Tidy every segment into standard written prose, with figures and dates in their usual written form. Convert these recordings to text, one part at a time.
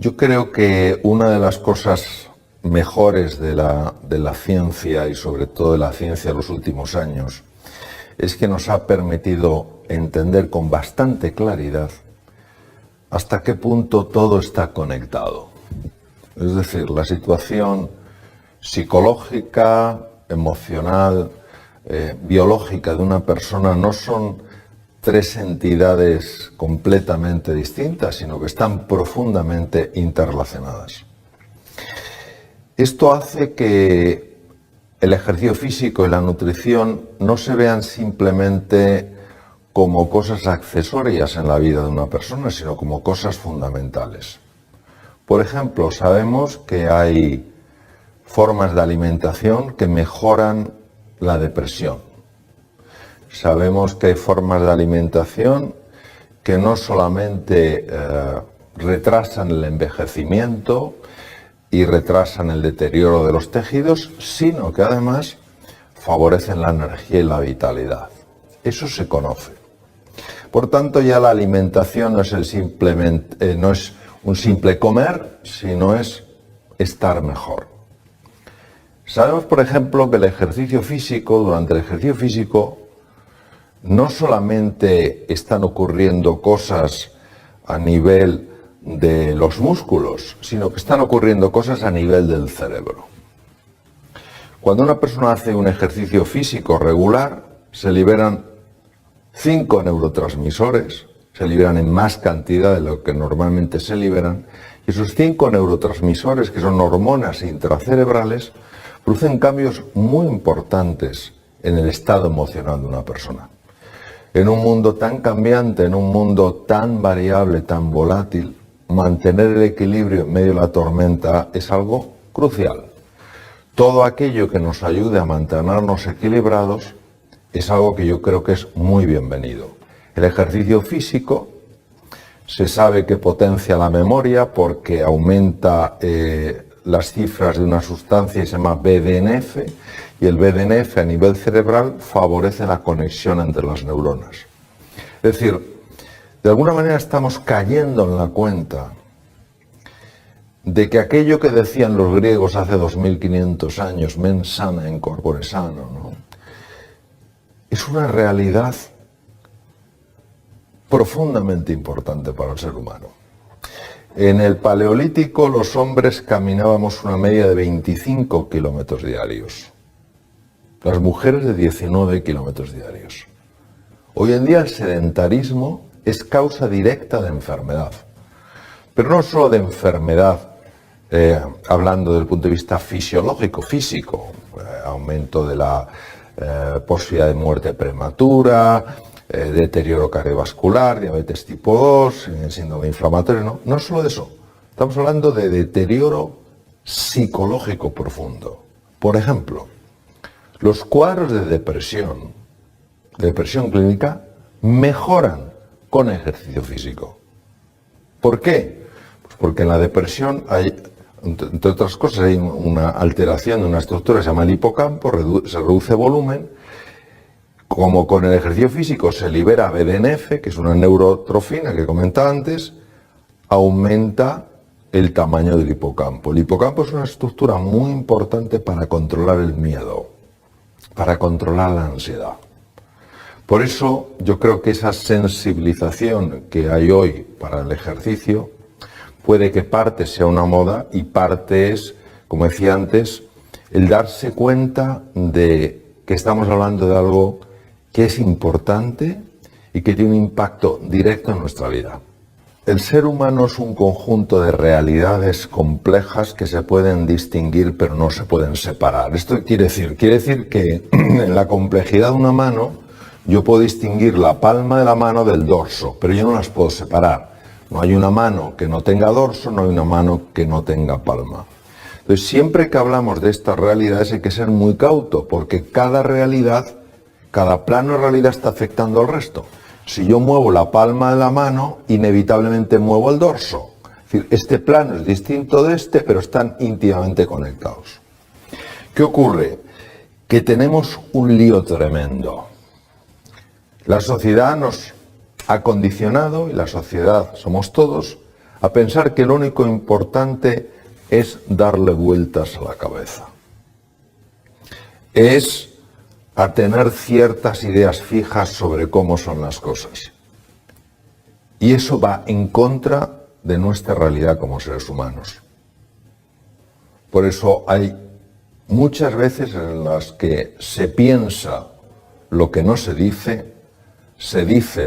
Yo creo que una de las cosas mejores de la ciencia y sobre todo de la ciencia de los últimos años es que nos ha permitido entender con bastante claridad hasta qué punto todo está conectado. Es decir, la situación psicológica, emocional, biológica de una persona no son tres entidades completamente distintas, sino que están profundamente interrelacionadas. Esto hace que el ejercicio físico y la nutrición no se vean simplemente como cosas accesorias en la vida de una persona, sino como cosas fundamentales. Por ejemplo, sabemos que hay formas de alimentación que mejoran la depresión. Sabemos que hay formas de alimentación que no solamente retrasan el envejecimiento y retrasan el deterioro de los tejidos, sino que además favorecen la energía y la vitalidad. Eso se conoce. Por tanto, ya la alimentación no es un simple comer, sino es estar mejor. Sabemos, por ejemplo, que durante el ejercicio físico, no solamente están ocurriendo cosas a nivel de los músculos, sino que están ocurriendo cosas a nivel del cerebro. Cuando una persona hace un ejercicio físico regular, se liberan 5 neurotransmisores, se liberan en más cantidad de lo que normalmente se liberan, y esos 5 neurotransmisores, que son hormonas intracerebrales, producen cambios muy importantes en el estado emocional de una persona. En un mundo tan cambiante, en un mundo tan variable, tan volátil, mantener el equilibrio en medio de la tormenta es algo crucial. Todo aquello que nos ayude a mantenernos equilibrados es algo que yo creo que es muy bienvenido. El ejercicio físico se sabe que potencia la memoria porque aumenta las cifras de una sustancia que se llama BDNF, y el BDNF a nivel cerebral favorece la conexión entre las neuronas. Es decir, de alguna manera estamos cayendo en la cuenta de que aquello que decían los griegos hace 2500 años, mens sana in corpore sano, ¿no?, es una realidad profundamente importante para el ser humano. En el Paleolítico los hombres caminábamos una media de 25 kilómetros diarios. Las mujeres de 19 kilómetros diarios. Hoy en día el sedentarismo es causa directa de enfermedad. Pero no solo de enfermedad, hablando desde el punto de vista fisiológico, físico, aumento de la posibilidad de muerte prematura, deterioro cardiovascular, diabetes tipo 2, síndrome inflamatorio, no solo de eso. Estamos hablando de deterioro psicológico profundo. Por ejemplo, los cuadros de depresión clínica, mejoran con ejercicio físico. ¿Por qué? Pues porque en la depresión hay, entre otras cosas, hay una alteración de una estructura que se llama el hipocampo, se reduce volumen. Como con el ejercicio físico se libera BDNF, que es una neurotrofina que comentaba antes, aumenta el tamaño del hipocampo. El hipocampo es una estructura muy importante para controlar el miedo, para controlar la ansiedad. Por eso yo creo que esa sensibilización que hay hoy para el ejercicio puede que parte sea una moda y parte es, como decía antes, el darse cuenta de que estamos hablando de algo que es importante y que tiene un impacto directo en nuestra vida. El ser humano es un conjunto de realidades complejas que se pueden distinguir pero no se pueden separar. ¿Esto quiere decir? Quiere decir que en la complejidad de una mano yo puedo distinguir la palma de la mano del dorso, pero yo no las puedo separar. No hay una mano que no tenga dorso, no hay una mano que no tenga palma. Entonces, siempre que hablamos de estas realidades hay que ser muy cauto, porque cada plano de realidad está afectando al resto. Si yo muevo la palma de la mano, inevitablemente muevo el dorso. Es decir, este plano es distinto de este, pero están íntimamente conectados. ¿Qué ocurre? Que tenemos un lío tremendo. La sociedad nos ha condicionado, y la sociedad somos todos, a pensar que lo único importante es darle vueltas a la cabeza. Es a tener ciertas ideas fijas sobre cómo son las cosas. Y eso va en contra de nuestra realidad como seres humanos. Por eso hay muchas veces en las que se piensa lo que no se dice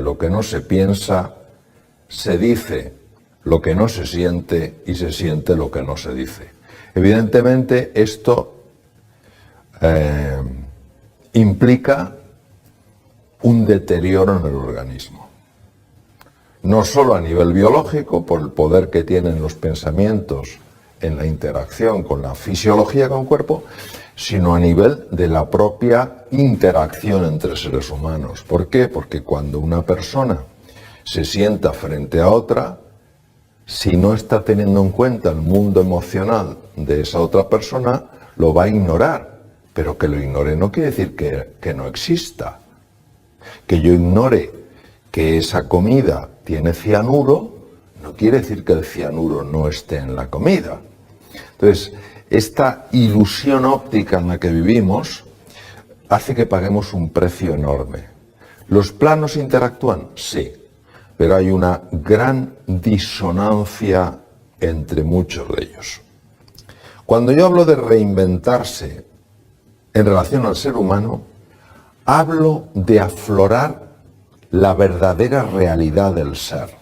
lo que no se piensa, se dice lo que no se siente y se siente lo que no se dice. Evidentemente esto implica un deterioro en el organismo. No solo a nivel biológico, por el poder que tienen los pensamientos en la interacción con la fisiología con el cuerpo, sino a nivel de la propia interacción entre seres humanos. ¿Por qué? Porque cuando una persona se sienta frente a otra, si no está teniendo en cuenta el mundo emocional de esa otra persona, lo va a ignorar. Pero que lo ignore no quiere decir que no exista. Que yo ignore que esa comida tiene cianuro, no quiere decir que el cianuro no esté en la comida. Entonces, esta ilusión óptica en la que vivimos hace que paguemos un precio enorme. ¿Los planos interactúan? Sí, pero hay una gran disonancia entre muchos de ellos. Cuando yo hablo de reinventarse en relación al ser humano, hablo de aflorar la verdadera realidad del ser.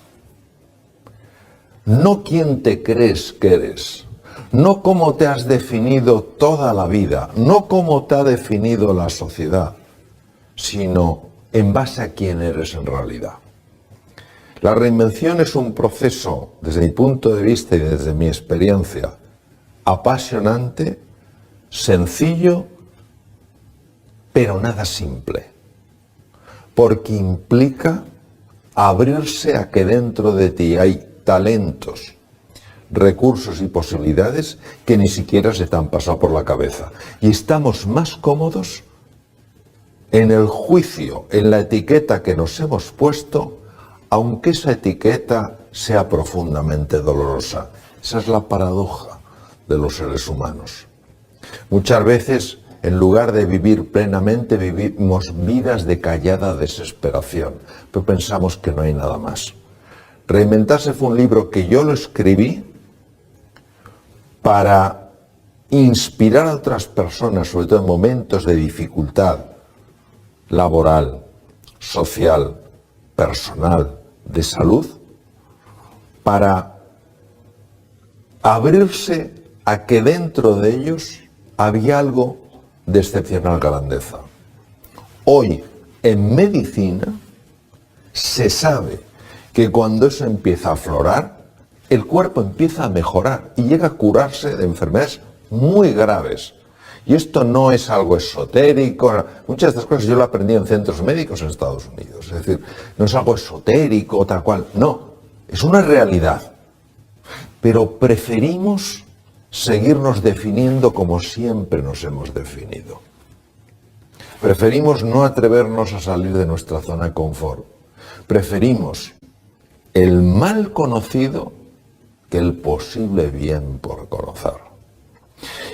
No quién te crees que eres, no cómo te has definido toda la vida, no cómo te ha definido la sociedad, sino en base a quién eres en realidad. La reinvención es un proceso, desde mi punto de vista y desde mi experiencia, apasionante, sencillo, pero nada simple, porque implica abrirse a que dentro de ti hay talentos, recursos y posibilidades que ni siquiera se te han pasado por la cabeza. Y estamos más cómodos en el juicio, en la etiqueta que nos hemos puesto, aunque esa etiqueta sea profundamente dolorosa. Esa es la paradoja de los seres humanos. Muchas veces, en lugar de vivir plenamente, vivimos vidas de callada desesperación, pero pensamos que no hay nada más. Reinventarse fue un libro que yo lo escribí para inspirar a otras personas, sobre todo en momentos de dificultad laboral, social, personal, de salud, para abrirse a que dentro de ellos había algo de excepcional grandeza. Hoy, en medicina, se sabe que cuando eso empieza a aflorar, el cuerpo empieza a mejorar y llega a curarse de enfermedades muy graves. Y esto no es algo esotérico. Muchas de estas cosas yo lo aprendí en centros médicos en Estados Unidos. Es decir, no es algo esotérico, tal cual. No, es una realidad. Pero preferimos seguirnos definiendo como siempre nos hemos definido. Preferimos no atrevernos a salir de nuestra zona de confort. Preferimos el mal conocido que el posible bien por conocer.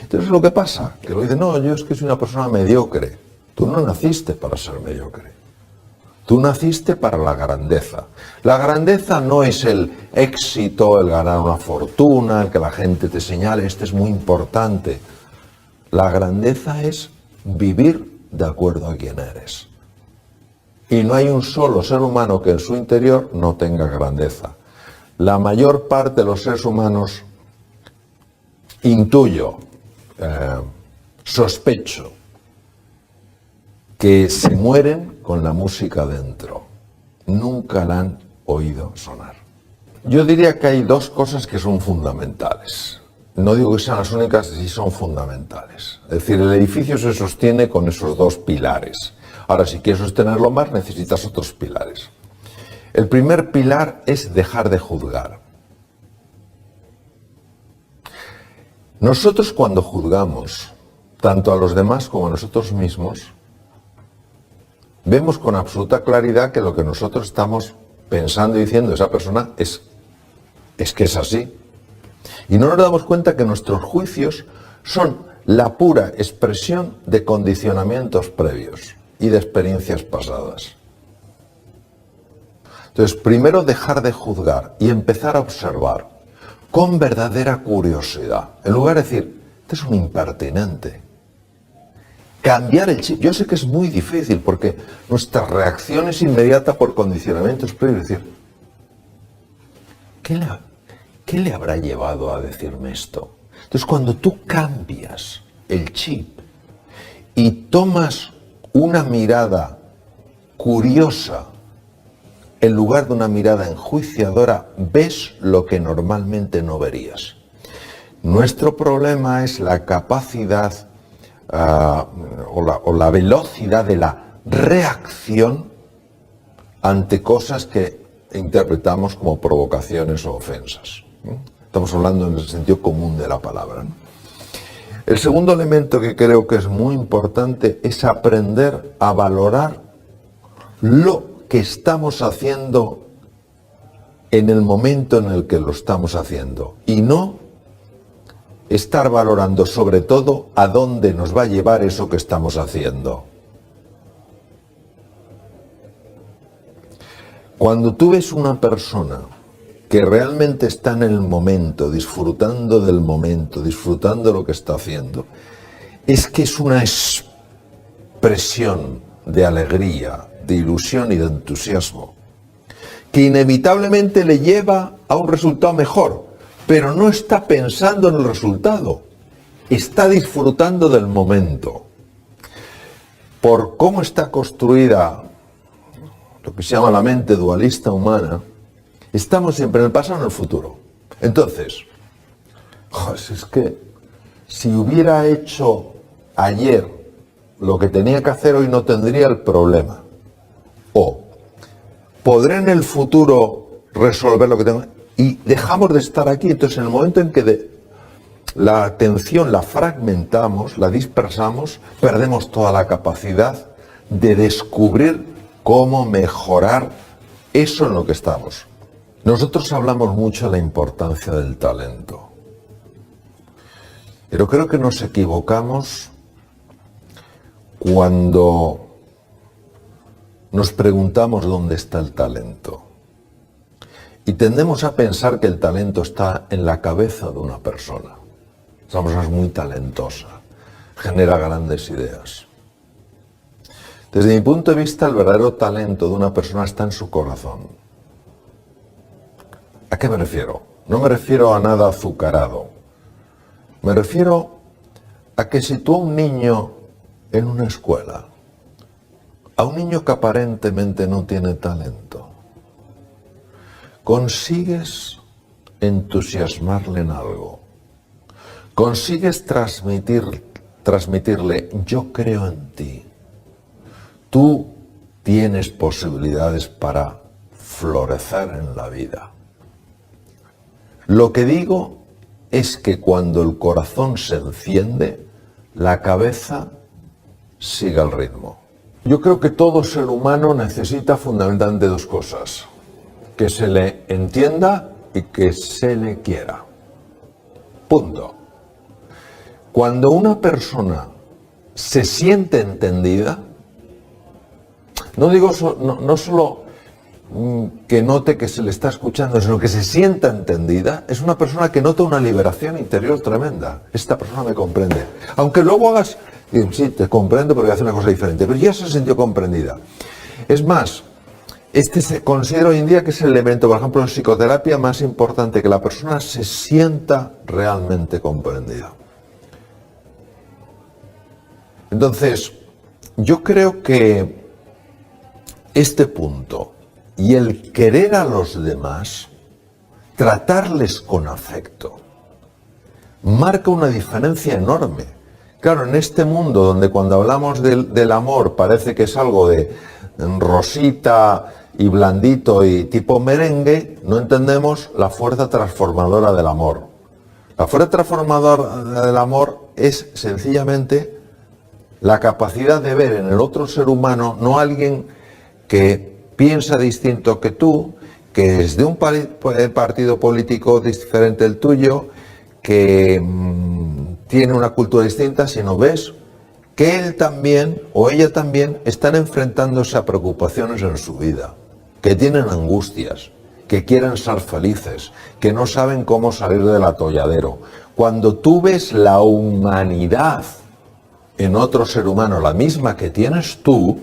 Entonces lo que pasa, que lo dicen, no, yo es que soy una persona mediocre. Tú no naciste para ser mediocre. Tú naciste para la grandeza. La grandeza no es el éxito, el ganar una fortuna, el que la gente te señale, este es muy importante. La grandeza es vivir de acuerdo a quién eres. Y no hay un solo ser humano que en su interior no tenga grandeza. La mayor parte de los seres humanos, intuyo, sospecho, que se mueren con la música dentro. Nunca la han oído sonar. Yo diría que hay dos cosas que son fundamentales. No digo que sean las únicas, sí son fundamentales. Es decir, el edificio se sostiene con esos dos pilares. Ahora, si quieres sostenerlo más, necesitas otros pilares. El primer pilar es dejar de juzgar. Nosotros cuando juzgamos, tanto a los demás como a nosotros mismos, vemos con absoluta claridad que lo que nosotros estamos pensando y diciendo de esa persona es Es que es así. Y no nos damos cuenta que nuestros juicios son la pura expresión de condicionamientos previos y de experiencias pasadas. Entonces, primero dejar de juzgar y empezar a observar con verdadera curiosidad. En lugar de decir, este es un impertinente. Cambiar el chip. Yo sé que es muy difícil porque nuestra reacción es inmediata por condicionamientos previos. Es decir, ¿qué le habrá llevado a decirme esto? Entonces, cuando tú cambias el chip y tomas una mirada curiosa en lugar de una mirada enjuiciadora, ves lo que normalmente no verías. Nuestro problema es la capacidad o la velocidad de la reacción ante cosas que interpretamos como provocaciones o ofensas. Estamos hablando en el sentido común de la palabra, ¿no? El segundo elemento que creo que es muy importante es aprender a valorar lo que estamos haciendo en el momento en el que lo estamos haciendo y no estar valorando sobre todo a dónde nos va a llevar eso que estamos haciendo. Cuando tú ves una persona que realmente está en el momento, disfrutando del momento, disfrutando de lo que está haciendo, es que es una expresión de alegría, de ilusión y de entusiasmo, que inevitablemente le lleva a un resultado mejor, pero no está pensando en el resultado, está disfrutando del momento. Por cómo está construida lo que se llama la mente dualista humana, estamos siempre en el pasado o en el futuro. Entonces, es que si hubiera hecho ayer lo que tenía que hacer hoy no tendría el problema. O podré en el futuro resolver lo que tengo. Y dejamos de estar aquí. Entonces, en el momento en que la atención la fragmentamos, la dispersamos, perdemos toda la capacidad de descubrir cómo mejorar eso en lo que estamos. Nosotros hablamos mucho de la importancia del talento, pero creo que nos equivocamos cuando nos preguntamos dónde está el talento. Y tendemos a pensar que el talento está en la cabeza de una persona. Esa persona es muy talentosa, genera grandes ideas. Desde mi punto de vista, el verdadero talento de una persona está en su corazón. ¿A qué me refiero? No me refiero a nada azucarado. Me refiero a que si tú a un niño en una escuela, a un niño que aparentemente no tiene talento, consigues entusiasmarle en algo, consigues transmitirle, yo creo en ti, tú tienes posibilidades para florecer en la vida. Lo que digo es que cuando el corazón se enciende, la cabeza sigue el ritmo. Yo creo que todo ser humano necesita fundamentalmente dos cosas: que se le entienda y que se le quiera. Punto. Cuando una persona se siente entendida, no digo no solo que note que se le está escuchando, sino que se sienta entendida, es una persona que nota una liberación interior tremenda. Esta persona me comprende. Aunque luego hagas, sí, te comprendo porque hace una cosa diferente, pero ya se sintió comprendida. Es más, este se considera hoy en día que es el elemento, por ejemplo, en psicoterapia más importante, que la persona se sienta realmente comprendida. Entonces, yo creo que este punto y el querer a los demás, tratarles con afecto, marca una diferencia enorme. Claro, en este mundo donde cuando hablamos del amor parece que es algo de rosita y blandito y tipo merengue, no entendemos la fuerza transformadora del amor. La fuerza transformadora del amor es sencillamente la capacidad de ver en el otro ser humano no alguien que piensa distinto que tú, que es de un partido político diferente del tuyo, que tiene una cultura distinta, sino ves que él también o ella también están enfrentándose a preocupaciones en su vida, que tienen angustias, que quieren ser felices, que no saben cómo salir del atolladero. Cuando tú ves la humanidad en otro ser humano, la misma que tienes tú,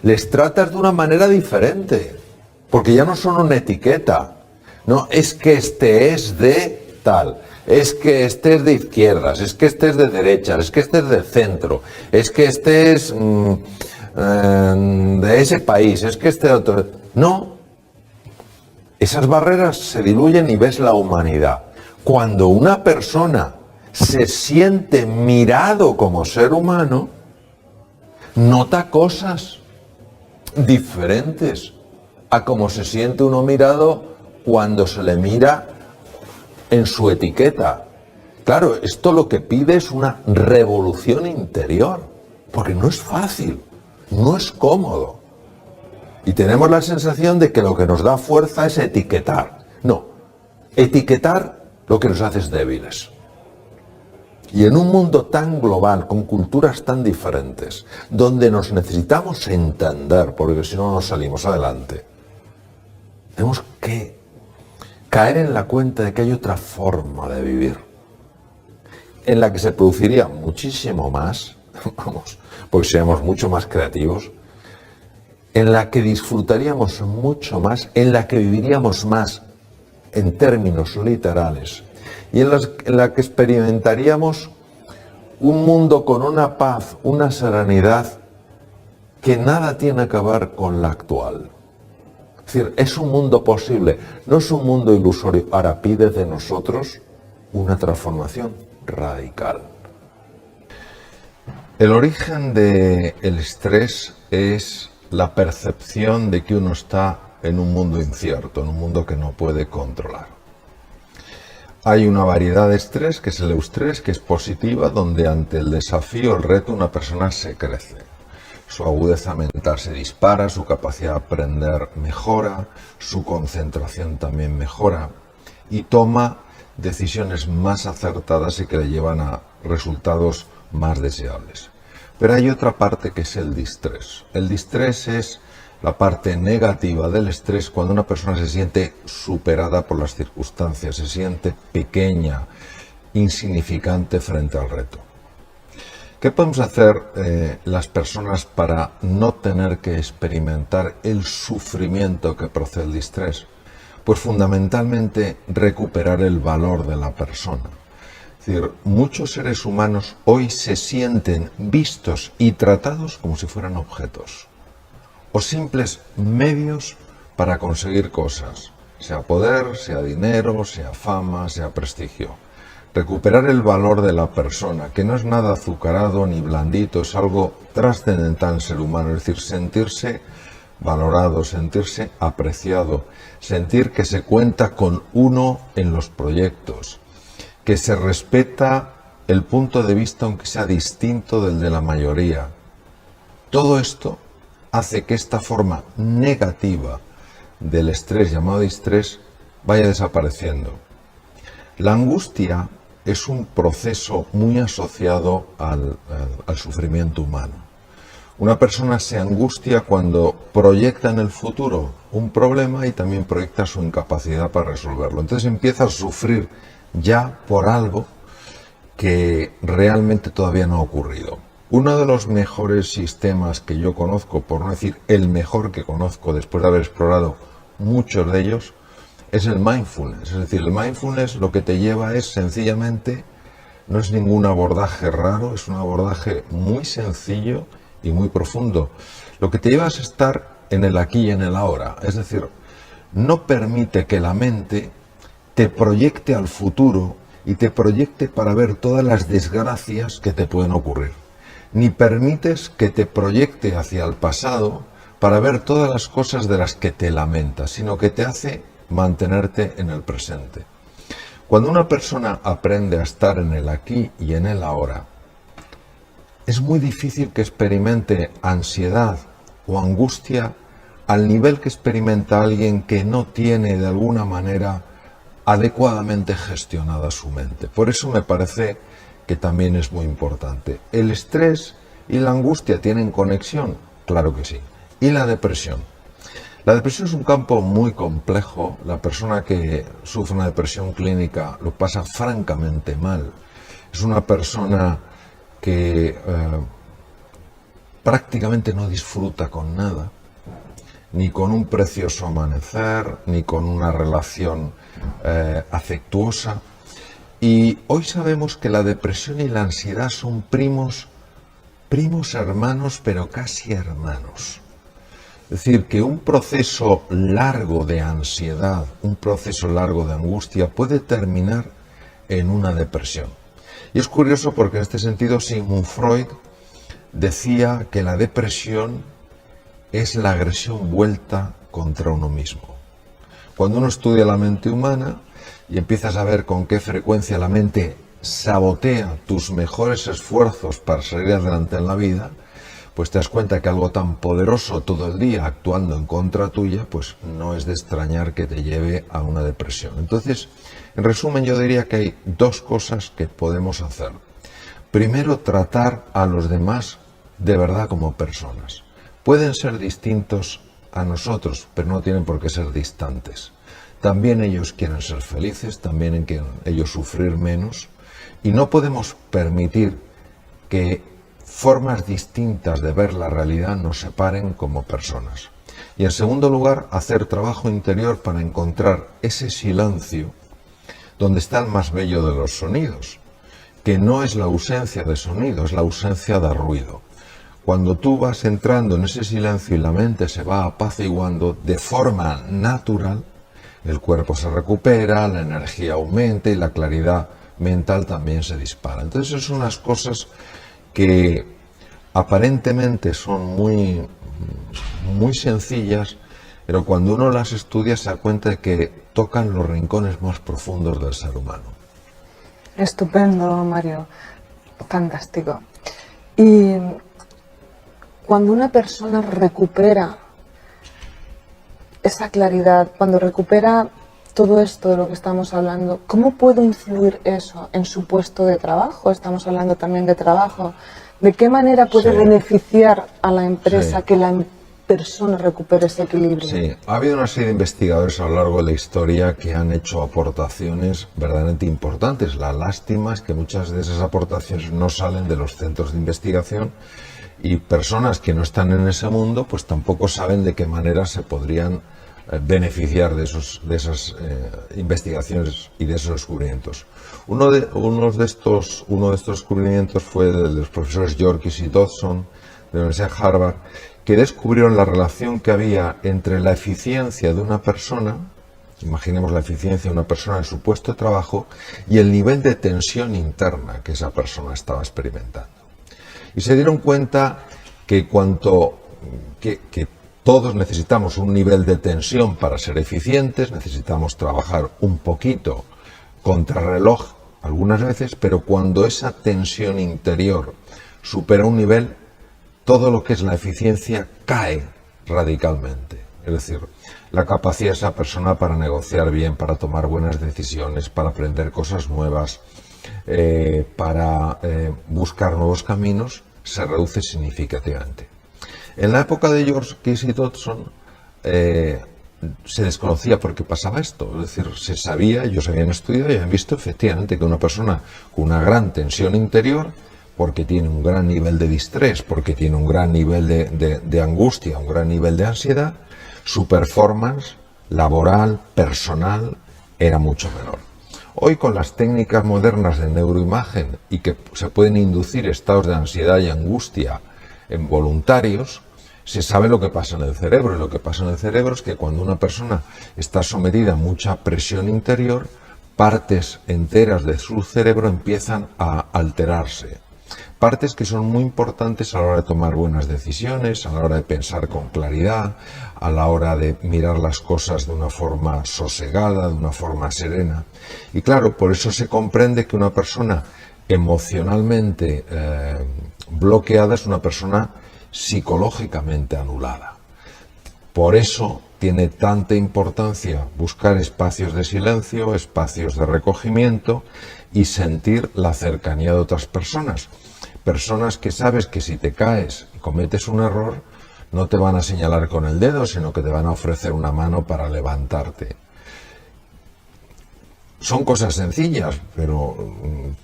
les tratas de una manera diferente, porque ya no son una etiqueta. No, es que este es de tal, es que este es de izquierdas, es que este es de derechas, es que este es de centro, es que este es de ese país, es que este de otro. No, esas barreras se diluyen y ves la humanidad. Cuando una persona se siente mirado como ser humano, nota cosas diferentes a como se siente uno mirado cuando se le mira en su etiqueta. Claro, esto lo que pide es una revolución interior, porque no es fácil, no es cómodo. Y tenemos la sensación de que lo que nos da fuerza es etiquetar. No, etiquetar lo que nos hace es débiles. Y en un mundo tan global, con culturas tan diferentes, donde nos necesitamos entender, porque si no, no salimos adelante, tenemos que caer en la cuenta de que hay otra forma de vivir, en la que se produciría muchísimo más, vamos, porque seamos mucho más creativos, en la que disfrutaríamos mucho más, en la que viviríamos más en términos literales, y en la que experimentaríamos un mundo con una paz, una serenidad que nada tiene que ver con la actual. Es decir, es un mundo posible, no es un mundo ilusorio. Ahora pide de nosotros una transformación radical. El origen del estrés es la percepción de que uno está en un mundo incierto, en un mundo que no puede controlar. Hay una variedad de estrés, que es el eustrés, que es positiva, donde ante el desafío, el reto, una persona se crece. Su agudeza mental se dispara, su capacidad de aprender mejora, su concentración también mejora y toma decisiones más acertadas y que le llevan a resultados más deseables. Pero hay otra parte que es el distrés. El distrés es la parte negativa del estrés, cuando una persona se siente superada por las circunstancias, se siente pequeña, insignificante frente al reto. ¿Qué podemos hacer las personas para no tener que experimentar el sufrimiento que procede del distrés? Pues fundamentalmente recuperar el valor de la persona. Es decir, muchos seres humanos hoy se sienten vistos y tratados como si fueran objetos o simples medios para conseguir cosas, sea poder, sea dinero, sea fama, sea prestigio. Recuperar el valor de la persona, que no es nada azucarado ni blandito, es algo trascendental en el ser humano, es decir, sentirse valorado, sentirse apreciado, sentir que se cuenta con uno en los proyectos, que se respeta el punto de vista aunque sea distinto del de la mayoría. Todo esto hace que esta forma negativa del estrés, llamado distrés, vaya desapareciendo. La angustia es un proceso muy asociado al sufrimiento humano. Una persona se angustia cuando proyecta en el futuro un problema y también proyecta su incapacidad para resolverlo. Entonces empieza a sufrir ya por algo que realmente todavía no ha ocurrido. Uno de los mejores sistemas que yo conozco, por no decir el mejor que conozco después de haber explorado muchos de ellos, es el mindfulness. Es decir, el mindfulness lo que te lleva es sencillamente, no es ningún abordaje raro, es un abordaje muy sencillo y muy profundo. Lo que te lleva es estar en el aquí y en el ahora. Es decir, no permite que la mente te proyecte al futuro y te proyecte para ver todas las desgracias que te pueden ocurrir. Ni permites que te proyecte hacia el pasado para ver todas las cosas de las que te lamentas, sino que te hace mantenerte en el presente. Cuando una persona aprende a estar en el aquí y en el ahora, es muy difícil que experimente ansiedad o angustia al nivel que experimenta alguien que no tiene de alguna manera adecuadamente gestionada su mente. Por eso me parece que también es muy importante. ¿El estrés y la angustia tienen conexión? Claro que sí. ¿Y la depresión? La depresión es un campo muy complejo. La persona que sufre una depresión clínica lo pasa francamente mal. Es una persona que prácticamente no disfruta con nada, ni con un precioso amanecer, ni con una relación afectuosa. Y hoy sabemos que la depresión y la ansiedad son primos hermanos, pero casi hermanos. Es decir, que un proceso largo de ansiedad, un proceso largo de angustia puede terminar en una depresión. Y es curioso porque en este sentido Sigmund Freud decía que la depresión es la agresión vuelta contra uno mismo. Cuando uno estudia la mente humana y empiezas a ver con qué frecuencia la mente sabotea tus mejores esfuerzos para salir adelante en la vida, pues te das cuenta que algo tan poderoso todo el día actuando en contra tuya, pues no es de extrañar que te lleve a una depresión. Entonces, en resumen, yo diría que hay dos cosas que podemos hacer. Primero, tratar a los demás de verdad como personas. Pueden ser distintos a nosotros, pero no tienen por qué ser distantes. También ellos quieren ser felices, también quieren ellos sufrir menos, y no podemos permitir que formas distintas de ver la realidad nos separen como personas. Y en segundo lugar, hacer trabajo interior para encontrar ese silencio donde está el más bello de los sonidos, que no es la ausencia de sonido, es la ausencia de ruido. Cuando tú vas entrando en ese silencio y la mente se va apaciguando de forma natural, el cuerpo se recupera, la energía aumenta y la claridad mental también se dispara. Entonces son unas cosas que aparentemente son muy sencillas, pero cuando uno las estudia se da cuenta de que tocan los rincones más profundos del ser humano. Estupendo, Mario. Fantástico. Y cuando una persona recupera esa claridad, cuando recupera todo esto de lo que estamos hablando, ¿cómo puede influir eso en su puesto de trabajo? Estamos hablando también de trabajo. ¿De qué manera puede beneficiar a la empresa que la persona recupere ese equilibrio? Sí, ha habido una serie de investigadores a lo largo de la historia que han hecho aportaciones verdaderamente importantes. La lástima es que muchas de esas aportaciones no salen de los centros de investigación y personas que no están en ese mundo pues tampoco saben de qué manera se podrían beneficiar de esas investigaciones y de esos descubrimientos. Uno de estos descubrimientos fue de los profesores Yorkis y Dodson de la Universidad de Harvard, que descubrieron la relación que había entre la eficiencia de una persona, imaginemos la eficiencia de una persona en su puesto de trabajo, y el nivel de tensión interna que esa persona estaba experimentando. Y se dieron cuenta que que todos necesitamos un nivel de tensión para ser eficientes, necesitamos trabajar un poquito contrarreloj algunas veces, pero cuando esa tensión interior supera un nivel, todo lo que es la eficiencia cae radicalmente. Es decir, la capacidad de esa persona para negociar bien, para tomar buenas decisiones, para aprender cosas nuevas, para buscar nuevos caminos, se reduce significativamente. En la época de Yorkis y Dodson se desconocía por qué pasaba esto. Es decir, se sabía, ellos habían estudiado y habían visto efectivamente que una persona con una gran tensión interior, porque tiene un gran nivel de distrés, porque tiene un gran nivel de angustia, un gran nivel de ansiedad, su performance laboral, personal, era mucho menor. Hoy con las técnicas modernas de neuroimagen y que se pueden inducir estados de ansiedad y angustia en voluntarios, se sabe lo que pasa en el cerebro. Y lo que pasa en el cerebro es que cuando una persona está sometida a mucha presión interior, partes enteras de su cerebro empiezan a alterarse. Partes que son muy importantes a la hora de tomar buenas decisiones, a la hora de pensar con claridad, a la hora de mirar las cosas de una forma sosegada, de una forma serena. Y claro, por eso se comprende que una persona emocionalmente bloqueada es una persona psicológicamente anulada. Por eso tiene tanta importancia buscar espacios de silencio, espacios de recogimiento y sentir la cercanía de otras personas. Personas que sabes que si te caes y cometes un error, no te van a señalar con el dedo, sino que te van a ofrecer una mano para levantarte. Son cosas sencillas, pero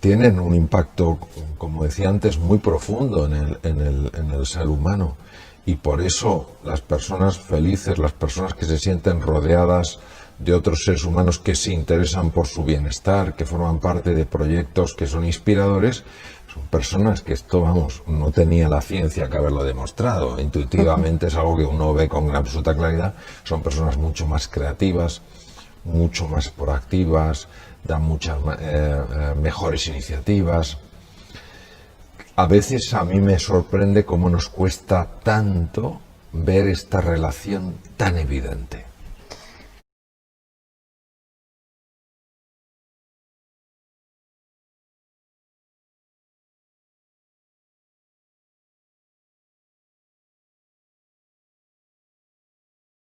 tienen un impacto, como decía antes, muy profundo en el ser humano. Y por eso las personas felices, las personas que se sienten rodeadas de otros seres humanos que se interesan por su bienestar, que forman parte de proyectos que son inspiradores, son personas que esto, vamos, no tenía la ciencia que haberlo demostrado. Intuitivamente es algo que uno ve con absoluta claridad. Son personas mucho más creativas, mucho más proactivas, dan muchas mejores iniciativas. A veces a mí me sorprende cómo nos cuesta tanto ver esta relación tan evidente.